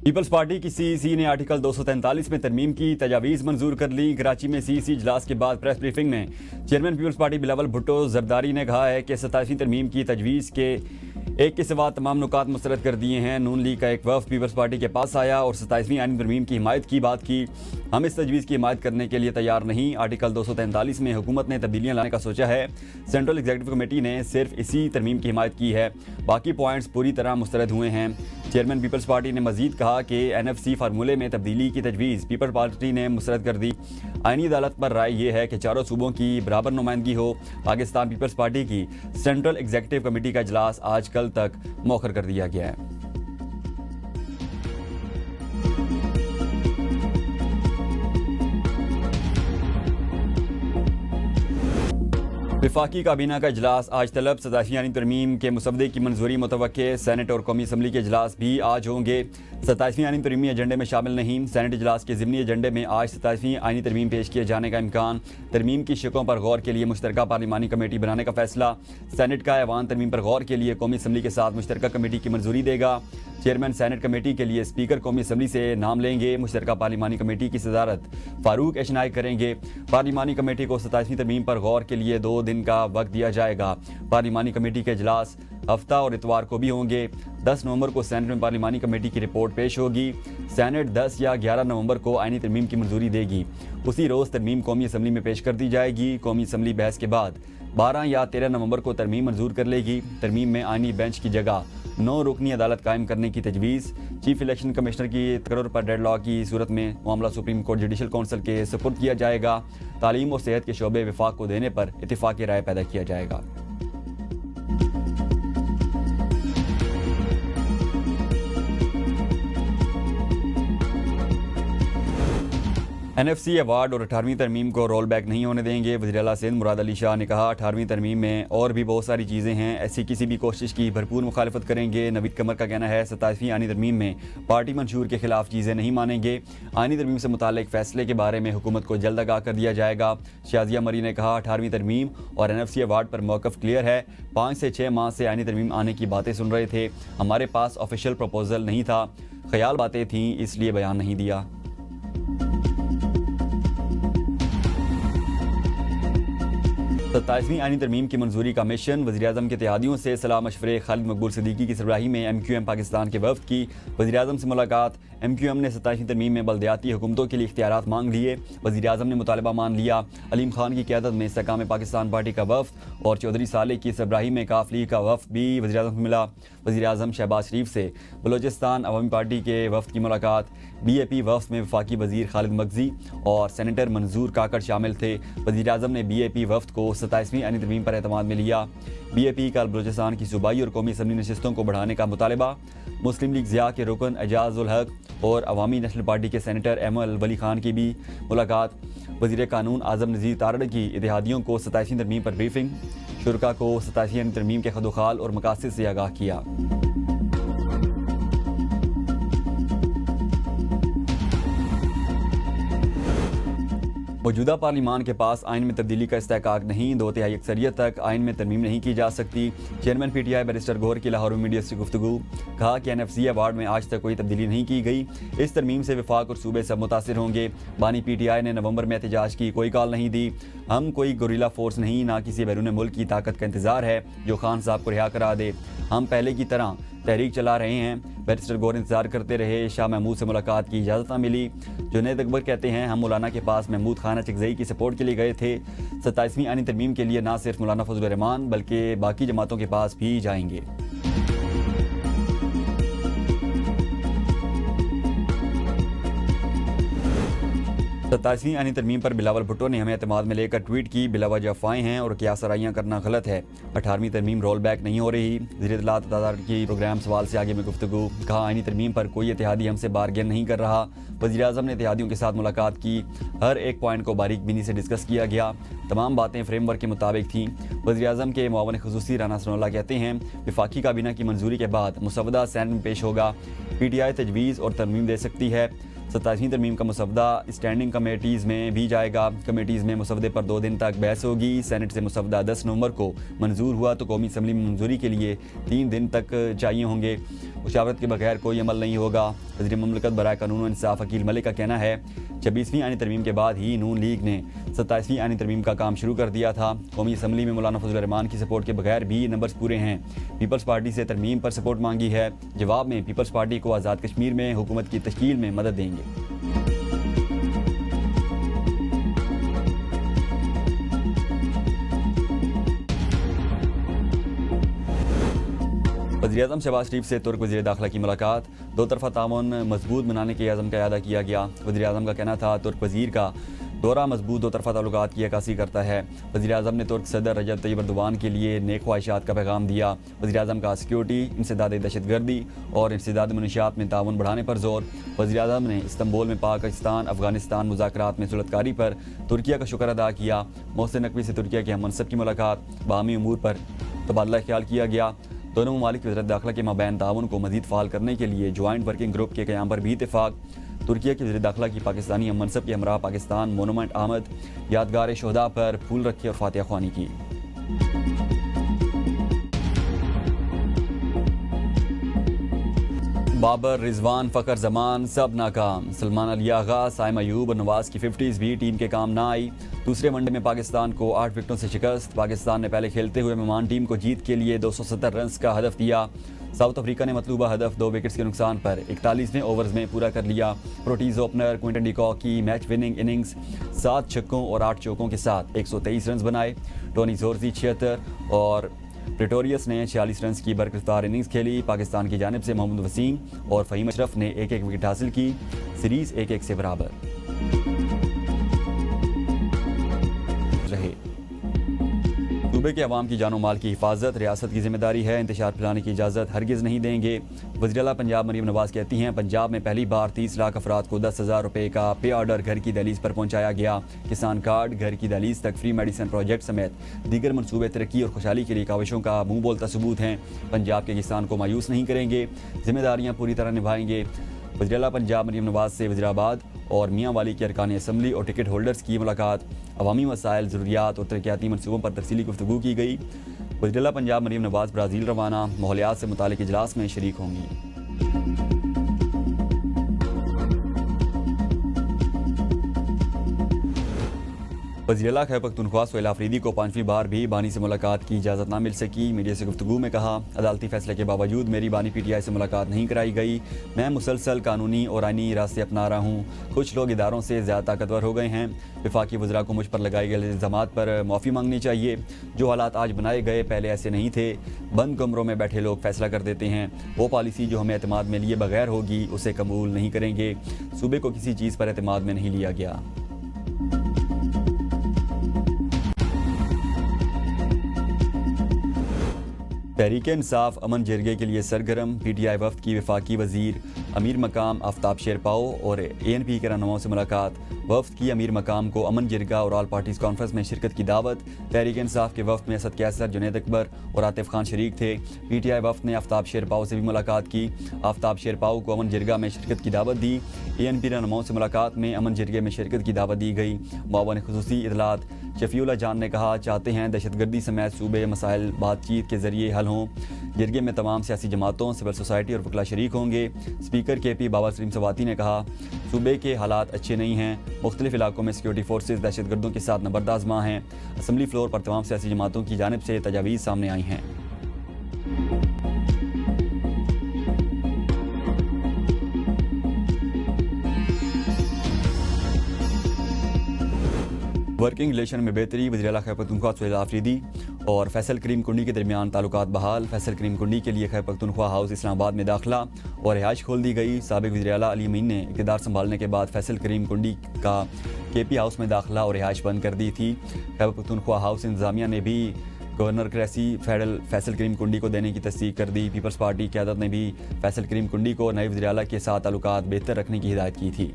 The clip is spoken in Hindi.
पीपल्स पार्टी की सीईसी ने आर्टिकल 243 में तरमीम की तजावीज़ मंजूर कर ली। कराची में सीईसी इजलास के बाद प्रेस ब्रीफिंग में चेयरमैन पीपल्स पार्टी बिलावल भुट्टो जरदारी ने कहा है कि 27वीं तरमीम की तजवीज़ के एक के सिवा तमाम नुकात मुस्तरद कर दिए हैं। नून लीग का एक वफ़द पीपल्स पार्टी के पास आया और 27वीं आईनी तरमीम की हिमायत की बात की। हम इस तजवीज़ की हिमायत करने के लिए तैयार नहीं। आर्टिकल 243 में हुकूमत ने तब्दीलियाँ लाने का सोचा है। सेंट्रल एग्जीक्यूटिव कमेटी ने सिर्फ इसी तरमीम की हिमायत की है, बाकी पॉइंट्स पूरी तरह मुस्तरद हुए हैं। चेयरमैन पीपल्स पार्टी ने मजीद कहा कि NFC फार्मूले में तब्दीली की तजवीज़ पीपल्स पार्टी ने मुस्तरद कर दी। आईनी अदालत पर राय ये है कि चारों सूबों की बराबर नुमाइंदगी हो। पाकिस्तान पीपल्स पार्टी की सेंट्रल एग्जीक्यूटिव कमेटी का इजलास आज कल तक मौखर कर दिया गया है। वफाकी काबीना का इजलास आज तलब। 27वीं आईनी तरमीम के मुसवदे की मंजूरी मुतवक्के। सेनेट और कौमी असम्बली के इजलास भी आज होंगे। 27वीं आईनी तरमीमी एजेंडे में शामिल नहीं। सेनेट इजलास के ज़िमनी एजेंडे में आज 27वीं आईनी तरमीम पेश किए जाने का इम्कान। तरमीम की शिकों पर गौर के लिए मुश्तरका पार्लिमानी कमेटी बनाने का फैसला। सेनेट का ऐवान तरमीम पर गौर के लिए कौमी असम्बली के साथ मुश्तरका कमेटी की मंजूरी देगा। चेयरमैन सेनेट कमेटी के लिए स्पीकर कौमी असम्बली से नाम लेंगे। मुश्तरका पार्लिमानी कमेटी की सदारत फारूक एशनाई करेंगे। पार्लिमानी कमेटी को 27वीं तरमीम पर गौर के लिए 2 दिन का वक्त दिया जाएगा। पार्लिमानी कमेटी के इजलास हफ्ता और इतवार को भी होंगे। 10 नवंबर को सेनेट में पार्लिमानी कमेटी की रिपोर्ट पेश होगी। सेनेट 10 या 11 नवंबर को आईनी तरमीम की मंजूरी देगी। उसी रोज़ तरमीम कौमी असम्बली में पेश कर दी जाएगी। कौमी असम्बली बहस के बाद 12 या 13 नवंबर को तरमीम मंजूर कर लेगी। तरमीम में आईनी बेंच की जगह 9 रुकनी अदालत कायम करने की तजवीज़। चीफ इलेक्शन कमिश्नर की तकर्रुर पर डेडलॉक की सूरत में मामला सुप्रीम कोर्ट जुडिशल काउंसिल के सुपुर्द किया जाएगा। तालीम और सेहत के शोबे वफाक को देने पर इत्तेफाकी राय पैदा किया जाएगा। NFC अवार्ड और 18वीं तरमीम को रोल बैक नहीं होने देंगे। वज़ीर आला सिंध मुराद अली शाह ने कहा 18वीं तरमीम में और भी बहुत सारी चीज़ें हैं, ऐसी किसी भी कोशिश की भरपूर मुखालफत करेंगे। नवीद कमर का कहना है 27वीं आईनी तरमीम में पार्टी मंशूर के खिलाफ चीज़ें नहीं मानेंगे। आईनी तरमीम से मुताल्लिक फैसले के बारे में हुकूमत को जल्द आगाह कर दिया जाएगा। शाजिया मरी ने कहा 18वीं तरमीम और NFC अवार्ड पर मौक़िफ़ क्लियर है। 5 से 6 माह से आईनी तरमीम आने की बातें सुन रहे थे। हमारे पास ऑफिशियल प्रपोजल नहीं था, ख्याल बातें थीं, इसलिए बयान नहीं दिया। 27वीं आईनी तरमीम की मंजूरी का मिशन। वज़ीर-ए-आज़म के इत्तेहादियों से सलाह मशवरे। खालिद मकबूल सिद्दीकी की सरबराही में MQM पाकिस्तान के वफ़द की वज़ीर-ए-आज़म से मुलाकात। MQM ने 27वीं तरमीम में बल्दियाती हुकूमतों के लिए इख्तियारात मांग लिए। वज़ीर-ए-आज़म ने मुतालबा मान लिया। अलीम खान की क़यादत में इस्तेहकाम पाकिस्तान पार्टी का वफ़द और चौधरी साले की सरबराही में काफ लीग का वफ़द भी वज़ीर-ए-आज़म से मिला। वज़ीर-ए-आज़म शहबाज शरीफ से बलोचिस्तान अवामी पार्टी के वफ़द की मुलाकात। BAP वफ़द में वफाकी वज़ीर खालिद मगजी और सेनेटर मंजूर काकड़ शामिल थे। वज़ीर-ए-आज़म ने BAP वफ़द को 27वीं आईनी तरमीम पर एतमाद में लिया। BAP का बलोचिस्तान की सूबाई और कौमी असम्बली नशिस्तों को बढ़ाने का मुतालबा। मुस्लिम लीग ज़िया के रुकन एजाज उल हक और अवामी नेशनल पार्टी के सेनेटर एमल वली खान की भी मुलाकात। वज़ीर कानून आज़म नज़ीर तारड़ की इत्तेहादियों को 27वीं तरमीम पर ब्रीफिंग। शुरका को 27वीं आईनी तरमीम के खदोखाल और मकासद से आगाह किया। मौजूदा पार्लिमान के पास आइन में तब्दीली का इस्तेहकाक नहीं। 2/3 अक्सरियत तक आइन में तरमीम नहीं की जा सकती। चेयरमैन PTI बैरिस्टर गौहर की लाहौर में मीडिया से गुफ्तगू। कहा कि NFC अवार्ड में आज तक कोई तब्दीली नहीं की गई। इस तरमीम से वफाक और सूबे सब मुतासिर होंगे। बानी PTI ने नवंबर में एहतजाज की कोई कॉल नहीं दी। हम कोई गोरिल्ला फोर्स नहीं, ना किसी बैरून मुल्क की ताकत का इंतजार है जो खान साहब को रिहा करा दे। हम पहले की तरह तहरीक चला रहे हैं। बैरिस्टर गौहर इंतजार करते रहे। शाह महमूद से मुलाकात की इजाज़त न मिली। जुनैद अकबर कहते हैं हम मौलाना के पास महमूद खान अचकज़ई की सपोर्ट के लिए गए थे। 27वीं आईनी तरमीम के लिए ना सिर्फ मौलाना फजल रहमान बल्कि बाकी जमातों के पास भी जाएंगे। 27वीं आईनी तरमीम पर बिलावल भुट्टो ने हमें एतमाद में लेकर ट्वीट की। बिलावजह अफवाहें हैं और क़यास-आराइयां करना गलत है। 18वीं तरमीम रोल बैक नहीं हो रही। वज़ीर इत्तलात की प्रोग्राम सवाल से आगे में गुफ्तगू। कहा आईनी तरमीम पर कोई इत्तेहादी हमसे बारगेन नहीं कर रहा। वज़ीर-ए-आज़म ने इत्तेहादियों के साथ मुलाकात की। हर एक पॉइंट को बारीक बीनी से डिस्कस किया गया। तमाम बातें फ्रेमवर्क के मुताबिक थीं। वज़ीर-ए-आज़म के मुआवन ख़ुसूसी राना सनाउल्लाह कहते हैं वफाकी काबीना की मंजूरी के बाद मुसवदा सेनेट में पेश होगा। PTI तजवीज़ और तरमीम दे सकती है। 27वीं तरमीम का मसवदा स्टैंडिंग कमेटीज़ में भी जाएगा। कमेटीज़ में मसवदे पर 2 दिन तक बहस होगी। सेनेट से मसवदा 10 नवंबर को मंजूर हुआ तो कौमी असम्बली में मंजूरी के लिए 3 दिन तक चाहिए होंगे। मुशावरत के बगैर कोई अमल नहीं होगा। वज़ीर मुमलिकत बराए कानून व इंसाफ अकील मलिक का कहना है 26वीं आईनी तरमीम के बाद ही नून लीग ने 27वीं आईनी तरमीम का काम शुरू कर दिया था। कौमी असम्बली में मौलाना फजल रहमान की सपोर्ट के बगैर भी नंबर्स पूरे हैं। पीपल्स पार्टी से तरमीम पर सपोर्ट मांगी है। जवाब में पीपल्स पार्टी को आज़ाद कश्मीर में हुकूमत की तश्कील में मदद देंगे। वज़ीर-ए-आज़म शहबाज शरीफ से तुर्क वज़ीर दाखिला की मुलाकात। 2 तरफ़ा ताउन मजबूत बनाने के अज़म का अदा किया गया। वज़ीर-ए-आज़म का कहना था तुर्क वज़ीर का दौरा मजबूत 2 तरफ़ा ताल्लुकात की अक्कासी करता है। वज़ीर-ए-आज़म ने तुर्क सदर रजब तैयब एर्दोगान के लिए नेक ख्वाहिशात का पैगाम दिया। वज़ीर-ए-आज़म का सिक्योरिटी, इंसदाद दहशतगर्दी और इंसदाद मनशियात में ताउन बढ़ाने पर जोर। वज़ीर-ए-आज़म ने इस्तांबुल में पाकिस्तान अफगानिस्तान मुज़ाकरात में सुलहकारी पर तुर्किया का शुक्र अदा किया। मोहसिन नकवी से तुर्किया के हम मनसब की मुलाकात। बाहमी उमूर पर तबादला ख्याल किया गया। दोनों ममालिक वज़ारत दाखिला के माबैन ताउन को मज़ीद फ़ाल करने के लिए जॉइंट वर्किंग ग्रुप के क़याम पर भी इत्तेफाक। तुर्किया के वज़ीर दाखिला की पाकिस्तानी हम मनसब के हमरा पाकिस्तान मोनूमेंट आमद, यादगार शोहदा पर फूल रखे और फातिहा ख्वानी की। बाबर, रिजवान, फ़खर जमान सब नाकाम। सलमान अली आगा, साइम अयूब और नवाज़ की 50s भी टीम के काम ना आई। दूसरे वनडे में पाकिस्तान को 8 विकेटों से शिकस्त। पाकिस्तान ने पहले खेलते हुए मेहमान टीम को जीत के लिए 270 रन का हदफ दिया। साउथ अफ्रीका ने मतलूबा हदफ 2 विकेट्स के नुकसान पर 41वें ओवर्स में पूरा कर लिया। प्रोटीज ओपनर क्विंटन डिकॉक की मैच विनिंग इनिंग्स 7 छक्कों और 8 चौकों के साथ 123 रन बनाए। टोनी जोर्जी 76 और प्रेटोरियस ने 46 रन की बरकरार इनिंग्स खेली। पाकिस्तान की जानिब से मोहम्मद वसीम और फ़हीम अशरफ ने 1-1 विकेट हासिल की। सीरीज़ 1-1 से बराबर रहे। सूबे के अवाम की जानो माल की हिफाजत रियासत की जिम्मेदारी है। इंतशार फैलाने की इजाज़त हरगिज़ नहीं देंगे। वज़ीर-ए-आला पंजाब मरीम नवाज़ कहती हैं पंजाब में पहली बार 30 लाख अफराद को 10,000 रुपये का पे ऑर्डर घर की दहलीज पर पहुँचाया गया। किसान कार्ड, घर की दहलीज तक फ्री मेडिसिन प्रोजेक्ट समेत दीगर मनसूबे तरक्की और खुशहाली के लिए काविशों का मुँह बोलता सबूत हैं। पंजाब के किसान को मायूस नहीं करेंगे, जिम्मेदारियाँ पूरी तरह निभाएंगे। वज़ीर-ए-आला पंजाब मरीम नवाज़ से वज़ीराबाद और मियाँ वाली के अरकान असम्बली और टिकट होल्डर्स की मुलाकात। अवामी मसाइल, ज़रूरियात और तरक्याती मनसूबों पर तफसीली गुफ्तगू की गई। वज़ीर-ए-आला पंजाब मरीम नवाज़ ब्राज़ील रवाना। माहौलियात से मुतालिक इजलास में शरीक होंगी। वज़ीर-ए-आला खैबर पख्तूनख्वा सुहेल आफरीदी को 5वीं बार भी बानी से मुलाकात की इजाज़त ना मिल सकी। मीडिया से गुफ्तगू में कहा अदालती फैसले के बावजूद मेरी बानी PTI से मुलाकात नहीं कराई गई। मैं मुसलसल कानूनी और आइनी रास्ते अपना रहा हूँ। कुछ लोग इदारों से ज़्यादा ताकतवर हो गए हैं। वफाकी वज़रा को मुझ पर लगाए गए इल्ज़ामात पर माफ़ी मांगनी चाहिए। जो हालात आज बनाए गए पहले ऐसे नहीं थे। बंद कमरों में बैठे लोग फैसला कर देते हैं। वो पॉलिसी जो हमें एतमाद में लिए बगैर होगी उसे कबूल नहीं करेंगे। सूबे को किसी चीज़ पर एतमाद में नहीं लिया गया। तहरीक-ए-इंसाफ अमन जरगे के लिए सरगर्म। PTI वफ्द की वफाकी वज़ीर अमीर मकाम आफ्ताब शेरपाओ और ANP के रहनुमाओं से मुलाकात। वफ्द की अमीर मकाम को अमन जरगा और ऑल पार्टीज़ कॉन्फ्रेंस में शिरकत की दावत। तहरीक-ए-इंसाफ के वफ्द में असद कैसर, जुनैद अकबर और आतिफ खान शरीक थे। PTI वफ्द ने आफ्ताब शेरपाओ से भी मुलाकात की। आफ्ताब शेरपाओ को अमन जरगा में शिरकत की दावत दी। ANP रहनुमाओं से मुलाकात में अमन जरगे में शिरकत की दावत दी गई। मुआवन खुसूसी इतलात शफीउल्लाह जान ने कहा चाहते हैं दहशतगर्दी समेत सूबे मसाइल बातचीत के जरिए हल हों। जरगे में तमाम सियासी जमातों, सिविल सोसाइटी और वकला शरीक होंगे। स्पीकर KP बाबा सलीम सवाती ने कहा सूबे के हालात अच्छे नहीं हैं। मुख्तलिफ इलाकों में सिक्योरिटी फोर्सेज दहशतगर्दों के साथ नबर्द आज़मा हैं। असम्बली फ्लोर पर तमाम सियासी जमातों की जानिब से तजावीज़ सामने आई हैं। वर्किंग रिलेशन में बेहतरी। वज़ीर-ए-आला खैबर पख्तूनख्वा सुहेल आफरीदी और फैसल करीम कुंडी के दरमियान ताल्लुकात बहाल। फैसल करीम कुंडी के लिए खैबर पख्तूनख्वा हाउस इस्लामाबाद में दाखिला और रिहाइश खोल दी गई। साबिक़ वज़ीर-ए-आला अली अमीन ने इक़्तिदार संभालने के बाद फैसल करीम कुंडी का KP हाउस में दाखिला और रिहाइश बंद कर दी थी। खैबर पख्तूनख्वा हाउस इंतज़ामिया ने भी गवर्नर क्रैसी फेडरल फैसल करीम कुंडी को देने की तस्दीक कर दी। पीपल्स पार्टी क़यादत ने भी फैसल करीम कुंडी को नए वज़ीर-ए-आला के साथ ताल्लुकात बेहतर रखने की हिदायत की थी।